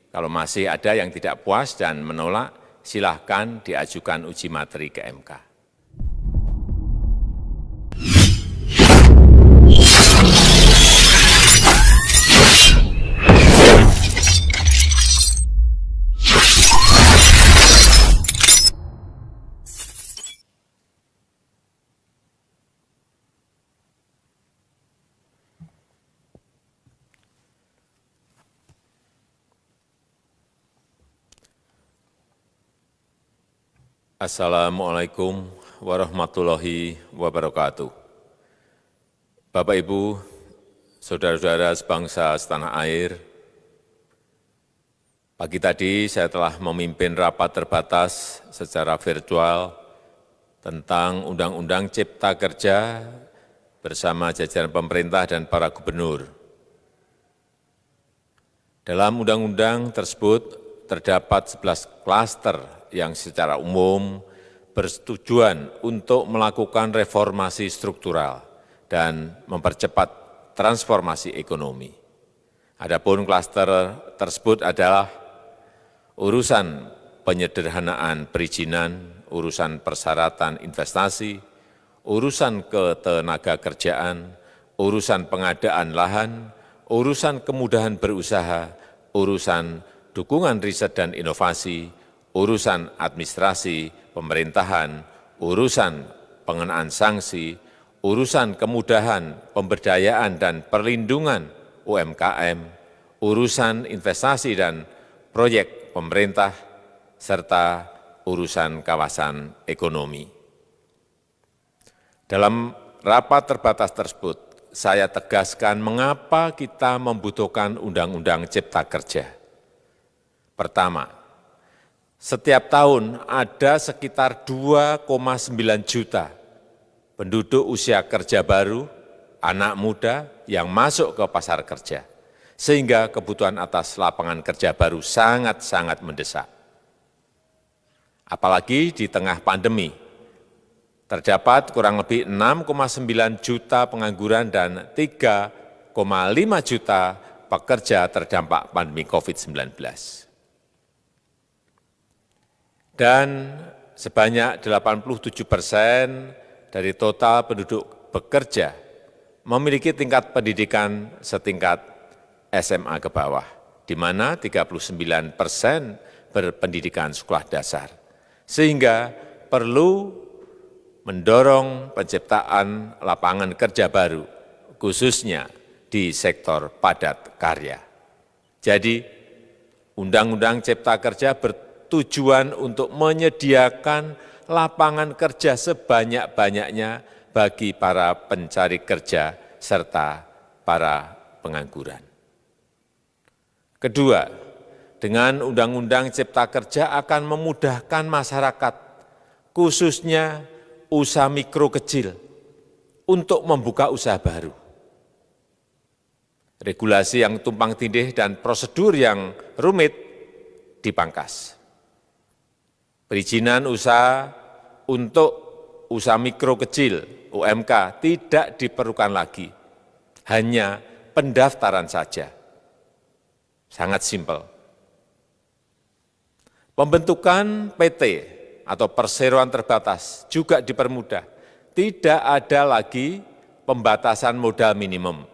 Kalau masih ada yang tidak puas dan menolak, silahkan diajukan uji materi ke MK. Assalamualaikum warahmatullahi wabarakatuh. Bapak, Ibu, saudara-saudara sebangsa setanah air, pagi tadi saya telah memimpin rapat terbatas secara virtual tentang Undang-Undang Cipta Kerja bersama jajaran pemerintah dan para gubernur. Dalam undang-undang tersebut terdapat 11 klaster yang secara umum bertujuan untuk melakukan reformasi struktural dan mempercepat transformasi ekonomi. Adapun klaster tersebut adalah urusan penyederhanaan perizinan, urusan persyaratan investasi, urusan ketenagakerjaan, urusan pengadaan lahan, urusan kemudahan berusaha, urusan dukungan riset dan inovasi, urusan administrasi pemerintahan, urusan pengenaan sanksi, urusan kemudahan pemberdayaan dan perlindungan UMKM, urusan investasi dan proyek pemerintah, serta urusan kawasan ekonomi. Dalam rapat terbatas tersebut, saya tegaskan mengapa kita membutuhkan Undang-Undang Cipta Kerja. Pertama, setiap tahun ada sekitar 2,9 juta penduduk usia kerja baru, anak muda yang masuk ke pasar kerja, sehingga kebutuhan atas lapangan kerja baru sangat-sangat mendesak. Apalagi di tengah pandemi, terdapat kurang lebih 6,9 juta pengangguran dan 3,5 juta pekerja terdampak pandemi COVID-19. Dan sebanyak 87% dari total penduduk bekerja memiliki tingkat pendidikan setingkat SMA ke bawah, di mana 39% berpendidikan sekolah dasar. Sehingga perlu mendorong penciptaan lapangan kerja baru, khususnya di sektor padat karya. Jadi, Undang-Undang Cipta Kerja tujuan untuk menyediakan lapangan kerja sebanyak-banyaknya bagi para pencari kerja serta para pengangguran. Kedua, dengan Undang-Undang Cipta Kerja akan memudahkan masyarakat, khususnya usaha mikro kecil, untuk membuka usaha baru. Regulasi yang tumpang tindih dan prosedur yang rumit dipangkas. Perizinan usaha untuk usaha mikro kecil UMK tidak diperlukan lagi, hanya pendaftaran saja. Sangat simpel. Pembentukan PT atau perseroan terbatas juga dipermudah. Tidak ada lagi pembatasan modal minimum.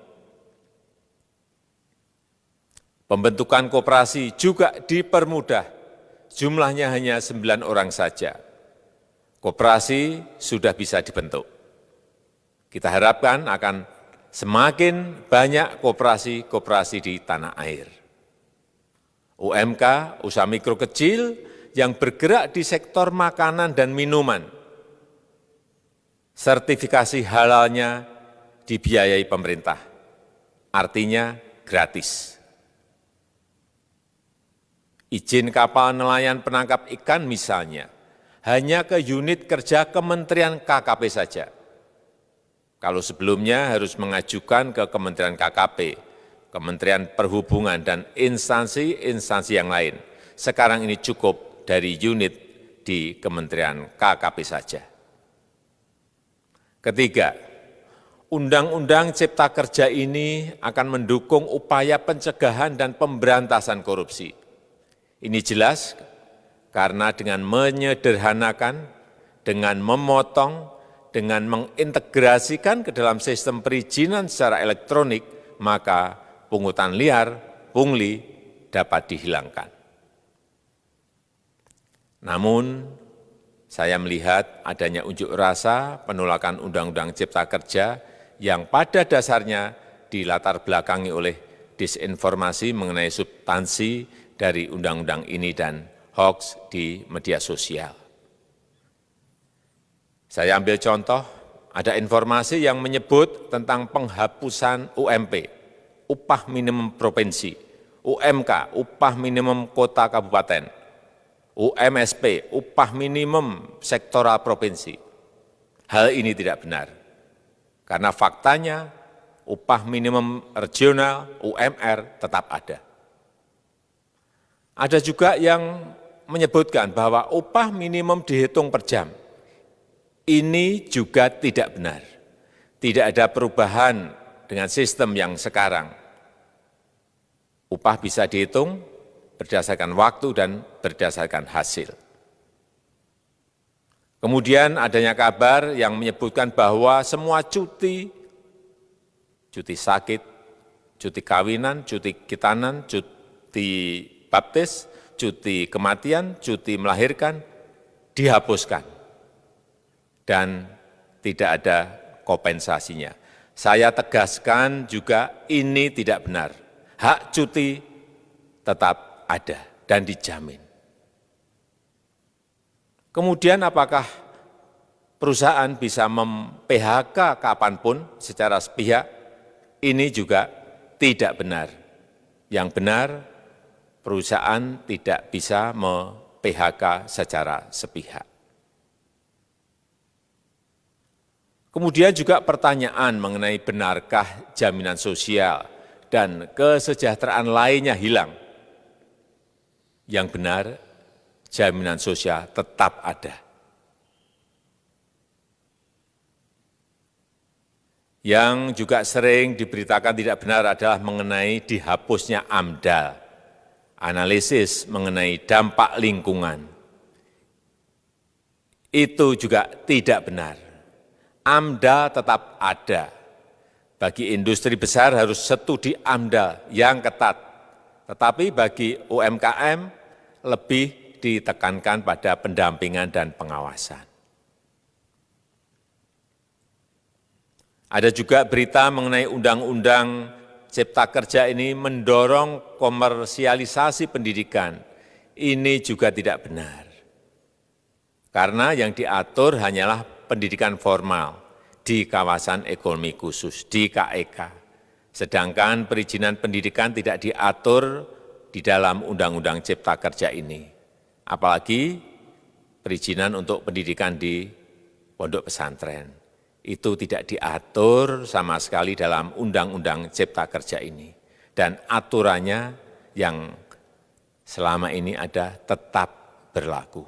Pembentukan koperasi juga dipermudah. Jumlahnya hanya 9 orang saja. Koperasi sudah bisa dibentuk. Kita harapkan akan semakin banyak koperasi-koperasi di tanah air. UMK, usaha mikro kecil yang bergerak di sektor makanan dan minuman. Sertifikasi halalnya dibiayai pemerintah, artinya gratis. Izin kapal nelayan penangkap ikan misalnya, hanya ke unit kerja Kementerian KKP saja. Kalau sebelumnya harus mengajukan ke Kementerian KKP, Kementerian Perhubungan, dan instansi-instansi yang lain. Sekarang ini cukup dari unit di Kementerian KKP saja. Ketiga, Undang-Undang Cipta Kerja ini akan mendukung upaya pencegahan dan pemberantasan korupsi. Ini jelas karena dengan menyederhanakan, dengan memotong, dengan mengintegrasikan ke dalam sistem perizinan secara elektronik, maka pungutan liar, pungli dapat dihilangkan. Namun, saya melihat adanya unjuk rasa penolakan Undang-Undang Cipta Kerja yang pada dasarnya dilatar belakangi oleh disinformasi mengenai substansi dari undang-undang ini dan hoax di media sosial. Saya ambil contoh, ada informasi yang menyebut tentang penghapusan UMP, upah minimum provinsi, UMK, upah minimum kota kabupaten, UMSP, upah minimum sektoral provinsi. Hal ini tidak benar, karena faktanya upah minimum regional, UMR, tetap ada. Ada juga yang menyebutkan bahwa upah minimum dihitung per jam. Ini juga tidak benar. Tidak ada perubahan dengan sistem yang sekarang. Upah bisa dihitung berdasarkan waktu dan berdasarkan hasil. Kemudian adanya kabar yang menyebutkan bahwa semua cuti sakit, cuti kawinan, cuti khitanan, cuti baptis, cuti kematian, cuti melahirkan, dihapuskan. Dan tidak ada kompensasinya. Saya tegaskan juga ini tidak benar. Hak cuti tetap ada dan dijamin. Kemudian apakah perusahaan bisa mem-PHK kapanpun secara sepihak? Ini juga tidak benar. Yang benar, perusahaan tidak bisa me-PHK secara sepihak. Kemudian juga pertanyaan mengenai benarkah jaminan sosial dan kesejahteraan lainnya hilang. Yang benar, jaminan sosial tetap ada. Yang juga sering diberitakan tidak benar adalah mengenai dihapusnya AMDAL, analisis mengenai dampak lingkungan. Itu juga tidak benar. AMDAL tetap ada. Bagi industri besar harus studi AMDAL yang ketat. Tetapi bagi UMKM lebih ditekankan pada pendampingan dan pengawasan. Ada juga berita mengenai Undang-Undang Cipta Kerja ini mendorong komersialisasi pendidikan. Ini juga tidak benar. Karena yang diatur hanyalah pendidikan formal di kawasan ekonomi khusus, di KEK. Sedangkan perizinan pendidikan tidak diatur di dalam Undang-Undang Cipta Kerja ini. Apalagi perizinan untuk pendidikan di pondok pesantren. Itu tidak diatur sama sekali dalam Undang-Undang Cipta Kerja ini. Dan aturannya yang selama ini ada tetap berlaku.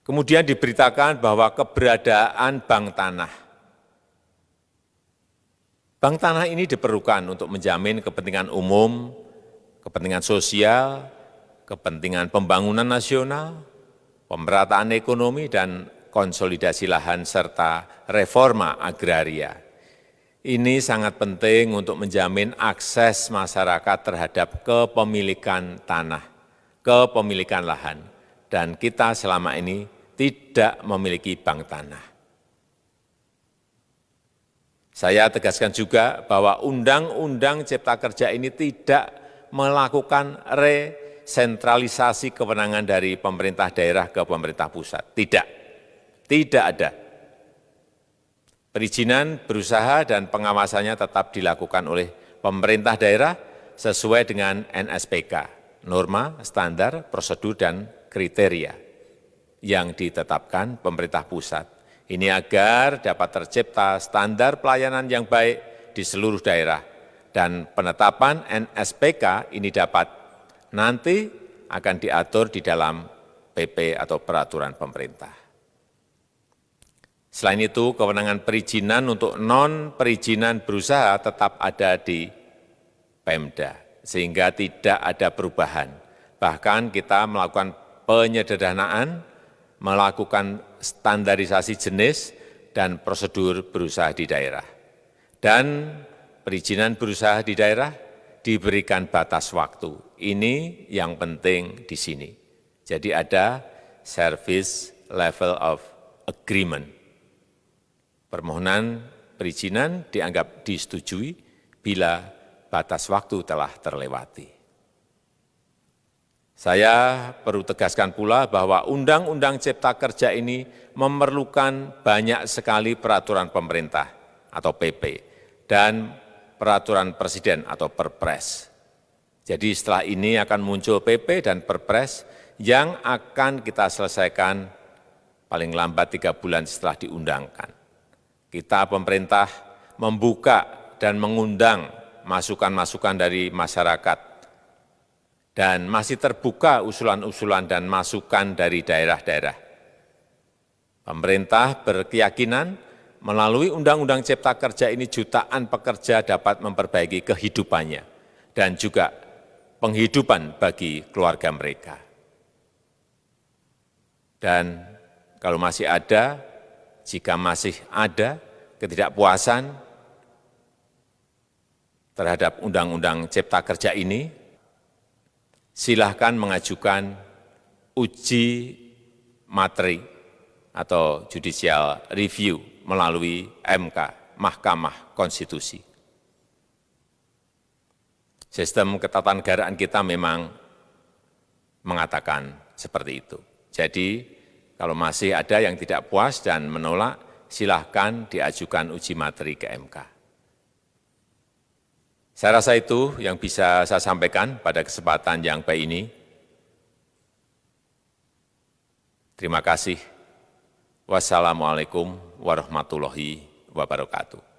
Kemudian diberitakan bahwa keberadaan bank tanah. Bank tanah ini diperlukan untuk menjamin kepentingan umum, kepentingan sosial, kepentingan pembangunan nasional, pemerataan ekonomi, dan konsolidasi lahan serta reforma agraria. Ini sangat penting untuk menjamin akses masyarakat terhadap kepemilikan tanah, kepemilikan lahan, dan kita selama ini tidak memiliki bank tanah. Saya tegaskan juga bahwa Undang-Undang Cipta Kerja ini tidak melakukan resentralisasi kewenangan dari pemerintah daerah ke pemerintah pusat. Tidak ada. Perizinan berusaha dan pengawasannya tetap dilakukan oleh pemerintah daerah sesuai dengan NSPK, norma, standar, prosedur, dan kriteria yang ditetapkan pemerintah pusat. Ini agar dapat tercipta standar pelayanan yang baik di seluruh daerah, dan penetapan NSPK ini dapat nanti akan diatur di dalam PP atau peraturan pemerintah. Selain itu, kewenangan perizinan untuk non-perizinan berusaha tetap ada di Pemda. sehingga tidak ada perubahan. Bahkan kita melakukan penyederhanaan, melakukan standarisasi jenis dan prosedur berusaha di daerah. Dan perizinan berusaha di daerah diberikan batas waktu. Ini yang penting di sini. Jadi ada service level of agreement. Permohonan perizinan dianggap disetujui bila batas waktu telah terlewati. Saya perlu tegaskan pula bahwa Undang-Undang Cipta Kerja ini memerlukan banyak sekali peraturan pemerintah atau PP dan peraturan presiden atau Perpres. Jadi setelah ini akan muncul PP dan Perpres yang akan kita selesaikan paling lambat 3 bulan setelah diundangkan. Kita pemerintah membuka dan mengundang masukan-masukan dari masyarakat dan masih terbuka usulan-usulan dan masukan dari daerah-daerah. Pemerintah berkeyakinan melalui Undang-Undang Cipta Kerja ini jutaan pekerja dapat memperbaiki kehidupannya dan juga penghidupan bagi keluarga mereka. Dan kalau masih ada, jika masih ada ketidakpuasan terhadap Undang-Undang Cipta Kerja ini, silahkan mengajukan uji materi atau judicial review melalui MK, Mahkamah Konstitusi. Sistem ketatanegaraan kita memang mengatakan seperti itu. Jadi, kalau masih ada yang tidak puas dan menolak, silahkan diajukan uji materi ke MK. Saya rasa itu yang bisa saya sampaikan pada kesempatan yang baik ini. Terima kasih. Wassalamualaikum warahmatullahi wabarakatuh.